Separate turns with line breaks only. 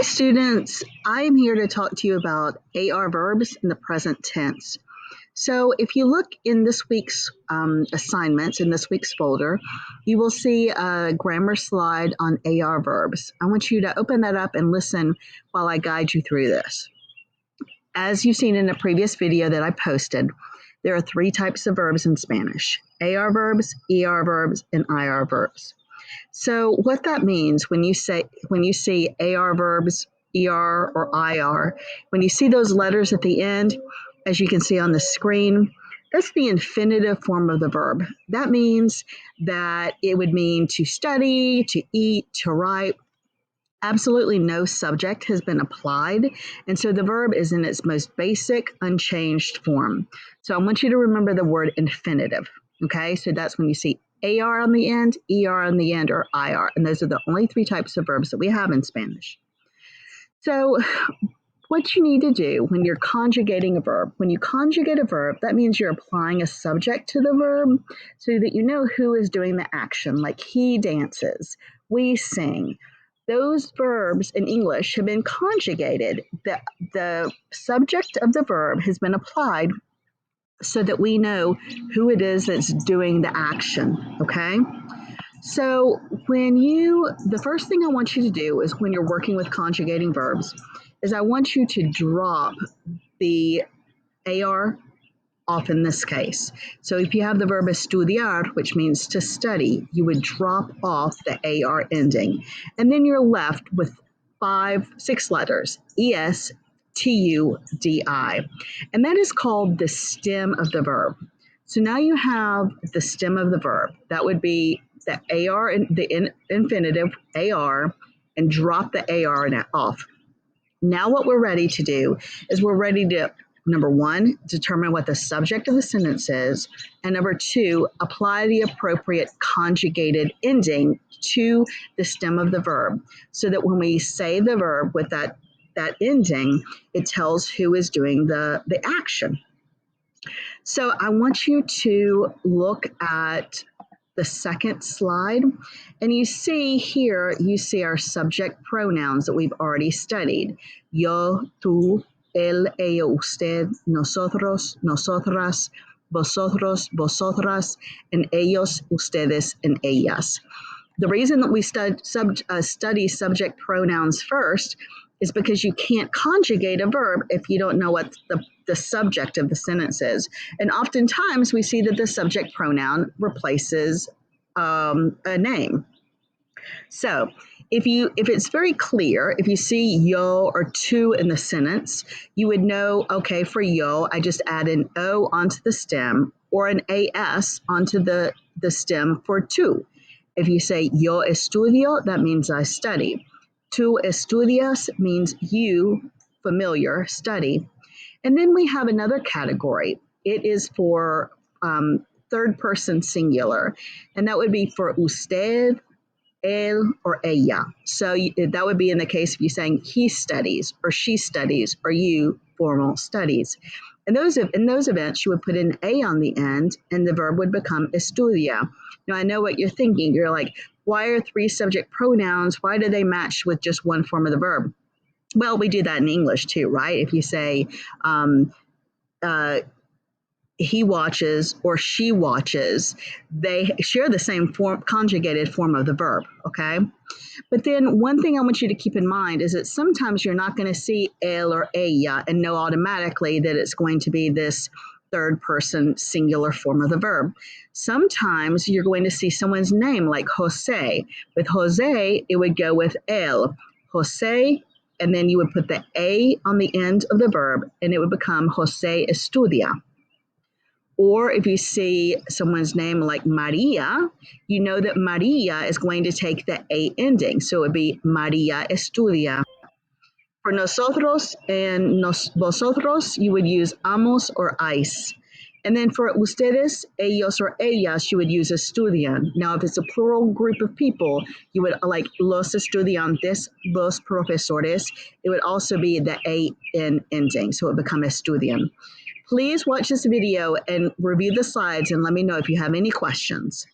students, I am here to talk to you about AR verbs in the present tense. So if you look in this week's assignments, in this week's folder, you will see a grammar slide on AR verbs. I want you to open that up and listen while I guide you through this. As you've seen in a previous video that I posted, there are three types of verbs in Spanish: AR verbs, ER verbs, and IR verbs. So what that means when you see AR verbs, ER or IR, when you see those letters at the end, as you can see on the screen, that's the infinitive form of the verb. That means that it would mean to study, to eat, to write. Absolutely no subject has been applied, and so the verb is in its most basic, unchanged form. So I want you to remember the word infinitive, okay? So that's when you see AR on the end, ER on the end, or IR, and those are the only three types of verbs that we have in Spanish. So what you need to do when you're conjugating a verb, when you conjugate a verb, that means you're applying a subject to the verb so that you know who is doing the action, like he dances, we sing. Those verbs in English have been conjugated. The subject of the verb has been applied so that we know who it is that's doing the action, okay? So the first thing I want you to do is when you're working with conjugating verbs is I want you to drop the AR off in this case. So if you have the verb estudiar, which means to study, you would drop off the AR ending. And then you're left with 6 letters, E-S-T-U-D-I. And that is called the stem of the verb. So now you have the stem of the verb. That would be the AR, the infinitive AR, and drop the AR off. Now what we're ready to do is we're ready to, number one, determine what the subject of the sentence is, and number two, apply the appropriate conjugated ending to the stem of the verb so that when we say the verb with that ending, it tells who is doing the action. So I want you to look at the second slide, and you see our subject pronouns that we've already studied. Yo, tú, él, ella, usted, nosotros, nosotras, vosotros, vosotras, and ellos, ustedes, and ellas. The reason that we study subject pronouns first is because you can't conjugate a verb if you don't know what the subject of the sentence is. And oftentimes we see that the subject pronoun replaces a name. So if it's very clear, if you see yo or tu in the sentence, you would know, okay, for yo, I just add an O onto the stem or an AS onto the stem for tu. If you say yo estudio, that means I study. Tu estudias means you, familiar, study. And then we have another category. It is for third person singular, and that would be for usted, él, or ella. So that would be in the case of you saying he studies, or she studies, or you, formal studies. In those events, you would put an A on the end, and the verb would become estudia. Now, I know what you're thinking. You're like, why are 3 subject pronouns? Why do they match with just one form of the verb? Well, we do that in English too, right? If you say he watches or she watches, they share the same conjugated form of the verb, okay? But then one thing I want you to keep in mind is that sometimes you're not going to see él or ella and know automatically that it's going to be this third person singular form of the verb. Sometimes you're going to see someone's name like Jose. With Jose, it would go with él. Jose, and then you would put the A on the end of the verb, and it would become Jose estudia. Or if you see someone's name like Maria, you know that Maria is going to take the A ending. So it would be Maria estudia. For nosotros and vosotros, you would use amos or ais. And then for ustedes, ellos, or ellas, you would use estudian. Now, if it's a plural group of people, you would like los estudiantes, los profesores. It would also be the A in ending, so it would become estudian. Please watch this video and review the slides and let me know if you have any questions.